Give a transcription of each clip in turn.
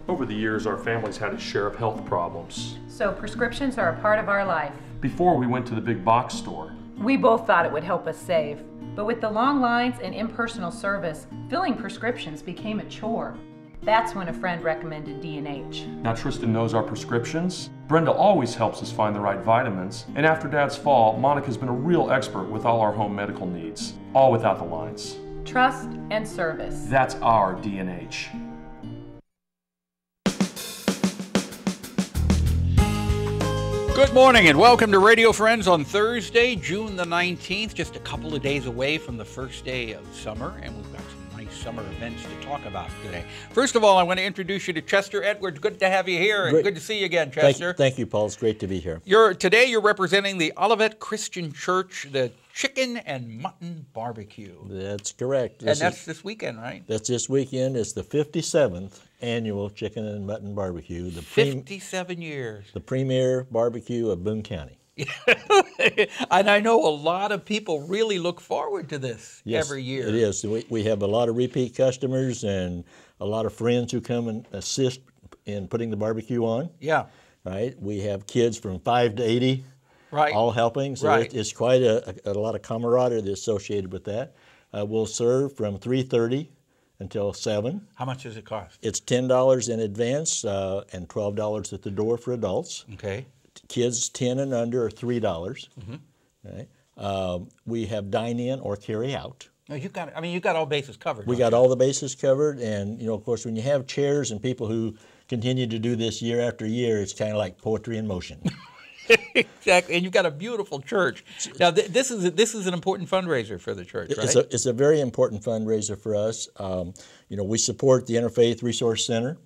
Over the years, our family's had a share of health problems. So prescriptions are a part of our life. Before we went to the big box store. We both thought it would help us save. But with the long lines and impersonal service, filling prescriptions became a chore. That's when a friend recommended D&H. Now Tristan knows our prescriptions. Brenda always helps us find the right vitamins. And after Dad's fall, Monica's been a real expert with all our home medical needs. All without the lines. Trust and service. That's our D&H. Good morning and welcome to Radio Friends on Thursday, June the 19th, just a couple of days away from the first day of summer, and we've got some nice summer events to talk about today. First of all, I want to introduce you to Chester Edwards. Good to have you here, and good to see you again, Chester. Thank you, Paul. It's great to be here. Today you're representing the Olivet Christian Church, the Chicken and Mutton Barbecue. That's correct. And that's this weekend, right? That's this weekend. It's the 57th annual Chicken and Mutton Barbecue. 57 years. The premier barbecue of Boone County. And I know a lot of people really look forward to this every year. It is. We have a lot of repeat customers and a lot of friends who come and assist in putting the barbecue on. Yeah. Right. We have kids from 5 to 80. Right. All helping, so it's quite a lot of camaraderie that's associated with that. We'll serve from 3:30 until 7. How much does it cost? It's $10 in advance and $12 at the door for adults. Okay. Kids 10 and under are $3. Mm-hmm. Right. We have dine-in or carry out. No, you've got all bases covered. We got all the bases covered, and of course, when you have chairs and people who continue to do this year after year, it's kind of like poetry in motion. Exactly, and you've got a beautiful church. Now, this is an important fundraiser for the church, right? It's a very important fundraiser for us. We support the Interfaith Resource Center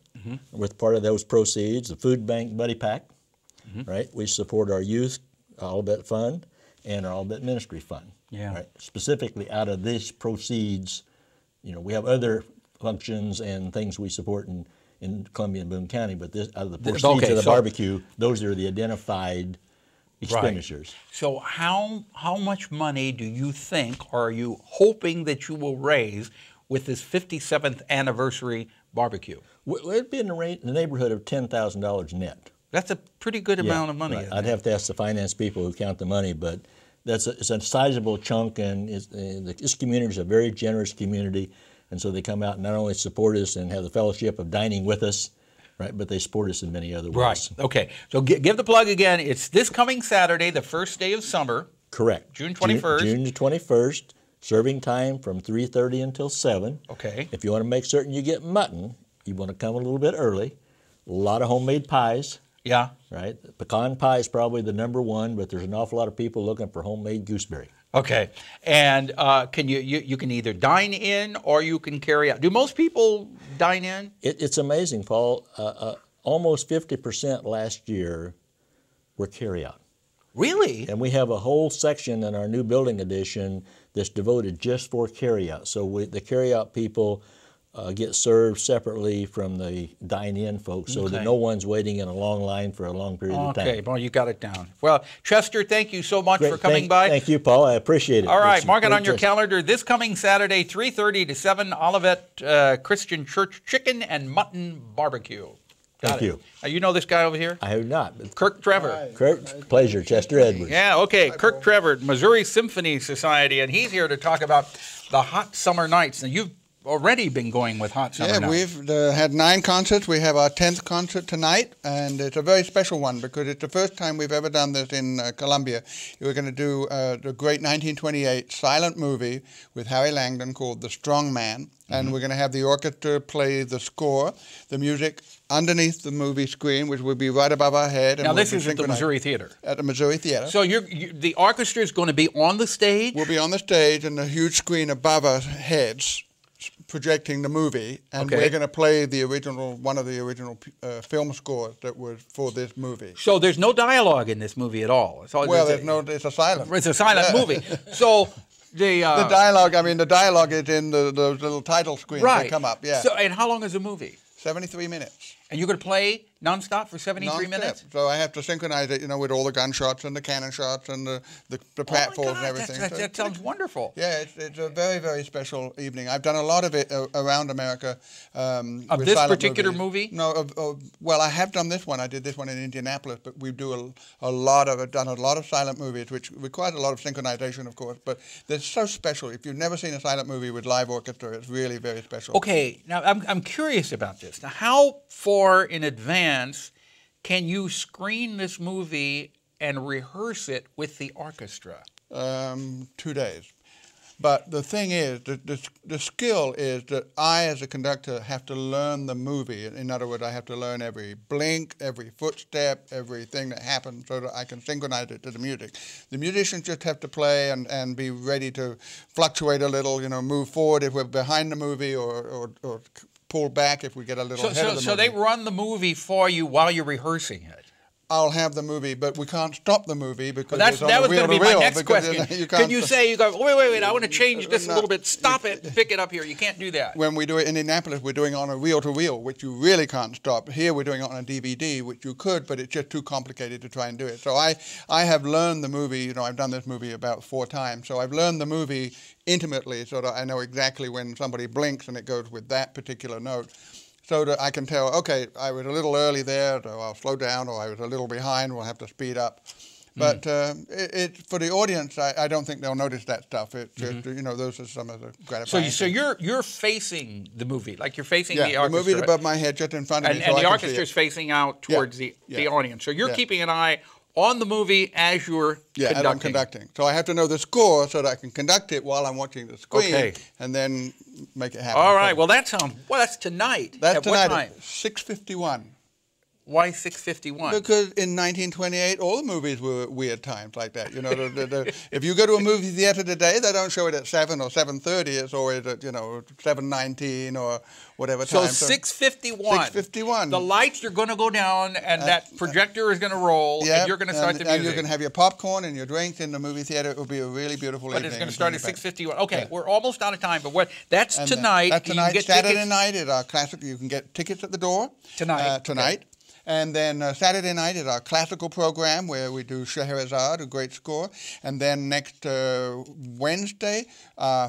with part of those proceeds, the Food Bank Buddy Pack, right? We support our youth Olivet Fund and our Olivet Ministry Fund. Yeah. Right? Specifically, out of these proceeds, we have other functions and things we support in Columbia and Boone County, but out of the proceeds of the barbecue, those are the identified expenditures. Right. So how much money do you think, or are you hoping that you will raise with this 57th anniversary barbecue? Well, it'd be in the neighborhood of $10,000 net. That's a pretty good amount of money. Right. I'd have to ask the finance people who count the money, but it's a sizable chunk, and this community is a very generous community. And so they come out and not only support us and have the fellowship of dining with us, right, but they support us in many other ways. Right. Okay. So give the plug again. It's this coming Saturday, the first day of summer. Correct. June 21st. June 21st. Serving time from 3:30 until 7. Okay. If you want to make certain you get mutton, you want to come a little bit early. A lot of homemade pies. Yeah. Right. Pecan pie is probably the #1, but there's an awful lot of people looking for homemade gooseberry. Okay, and can you can either dine in or you can carry out. Do most people dine in? It's amazing, Paul. Almost 50% last year were carry out. Really? And we have a whole section in our new building addition that's devoted just for carry out. So the carry out people get served separately from the dine-in folks, so that no one's waiting in a long line for a long period of time. Okay, well, you got it down. Well, Chester, thank you so much for coming by. Thank you, Paul. I appreciate it. All right, mark it on your calendar. This coming Saturday, 3:30 to 7, Olivet Christian Church Chicken and Mutton Barbecue. Thank you. You know this guy over here? I have not. KIRK TREVOR. KIRK, pleasure. Chester Edwards. Yeah, okay. KIRK TREVOR, Missouri Symphony Society, and he's here to talk about the hot summer nights. Now, you've already been going with hot summer nights. We've had 9 concerts. We have our 10th concert tonight, and it's a very special one because it's the first time we've ever done this in Columbia. We're going to do the great 1928 silent movie with Harry Langdon called The Strong Man, and we're going to have the orchestra play the score, the music, underneath the movie screen, which will be right above our head. And now, this is at the Missouri Theater. At the Missouri Theater. So the orchestra is going to be on the stage? We'll be on the stage and a huge screen above our heads, projecting the movie, and we're going to play one of the original film scores that was for this movie. So there's no dialogue in this movie at all. It's a silent. It's a silent movie. So the dialogue. I mean, the dialogue is in those little title screens that come up. Yeah. So, and how long is the movie? 73 minutes. And you're going to play nonstop for 73 minutes? So I have to synchronize it, with all the gunshots and the cannon shots and the pratfalls and everything. That sounds wonderful. Yeah, it's a very, very special evening. I've done a lot of it around America. Of this particular movie? No, well, I have done this one. I did this one in Indianapolis, but we do I've done a lot of silent movies, which requires a lot of synchronization, of course, but they're so special. If you've never seen a silent movie with live orchestra, it's really very special. Okay, now I'm curious about this. Now, how far in advance can you screen this movie and rehearse it with the orchestra? 2 days. But the thing is, the skill is that I, as a conductor, have to learn the movie. In other words, I have to learn every blink, every footstep, everything that happens so that I can synchronize it to the music. The musicians just have to play and be ready to fluctuate a little, move forward if we're behind the movie or pull back if we get a little ahead of the movie. So they run the movie for you while you're rehearsing it? I'll have the movie, but we can't stop the movie because that was going to be my next question. Can you say, you go, wait, I want to change this a little bit, stop it, pick it up here. You can't do that. When we do it in Indianapolis, we're doing it on a reel-to-reel, which you really can't stop. Here we're doing it on a DVD, which you could, but it's just too complicated to try and do it. So I have learned the movie, I've done this movie about 4 times, so I've learned the movie intimately so that I know exactly when somebody blinks and it goes with that particular note. So that I can tell, okay, I was a little early there, so I'll slow down, or I was a little behind, we'll have to speed up. But for the audience, I don't think they'll notice that stuff. It's just, those are some of the gratifying So you're facing the movie, like you're facing the orchestra. Yeah, the movie's above my head, just in front of me, and the orchestra's facing out towards the audience. So you're keeping an eye on the movie as you're conducting. Yeah, I'm conducting. So I have to know the score so that I can conduct it while I'm watching the screen, and then make it happen. All right. Well, that's tonight. That's at tonight what time? At 6:51. Why 6:51? Because in 1928, all the movies were weird times like that. If you go to a movie theater today, they don't show it at 7 or 7:30. It's always at 7:19 or whatever time. So 6:51. 6:51. The lights are going to go down, and that projector is going to roll, and you're going to start the music. And you can have your popcorn and your drinks in the movie theater. It will be a really beautiful evening. But it's going to start at 6:51. Okay, we're almost out of time, but that's tonight. That's tonight. Saturday night at our classic. You can get tickets at the door tonight. Tonight. Okay. And then Saturday night is our classical program where we do Scheherazade, a great score. And then next Wednesday,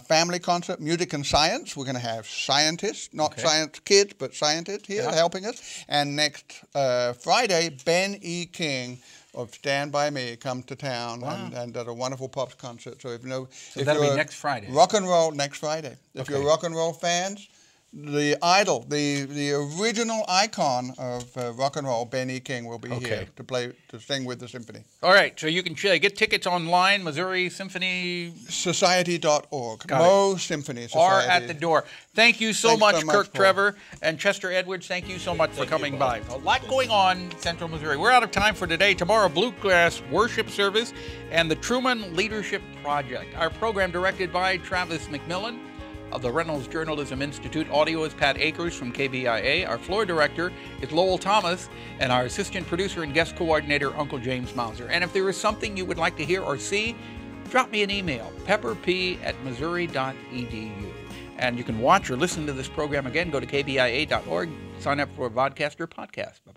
family concert, music and science. We're going to have scientists, not science kids, but scientists here helping us. And next Friday, Ben E. King of Stand By Me comes to town and does a wonderful pops concert. So that'll be next Friday. Rock and roll next Friday. If you're rock and roll fans, the idol, the original icon of rock and roll, Ben E. King, will be here to sing with the symphony. All right, so you can get tickets online, Missouri Symphony Society.org. Mo Symphony Society. Or at the door. Thank you so much, Kirk Trevor, and Chester Edwards. Thank you so much for coming by. A lot going on in Central Missouri. We're out of time for today. Tomorrow, Bluegrass Worship Service and the Truman Leadership Project. Our program directed by Travis McMillan of the Reynolds Journalism Institute. Audio is Pat Akers from KBIA. Our floor director is Lowell Thomas, and our assistant producer and guest coordinator, Uncle James Mauser. And if there is something you would like to hear or see, drop me an email, pepperp@missouri.edu. And you can watch or listen to this program again. Go to kbia.org, sign up for a vodcast or podcast. Bye-bye.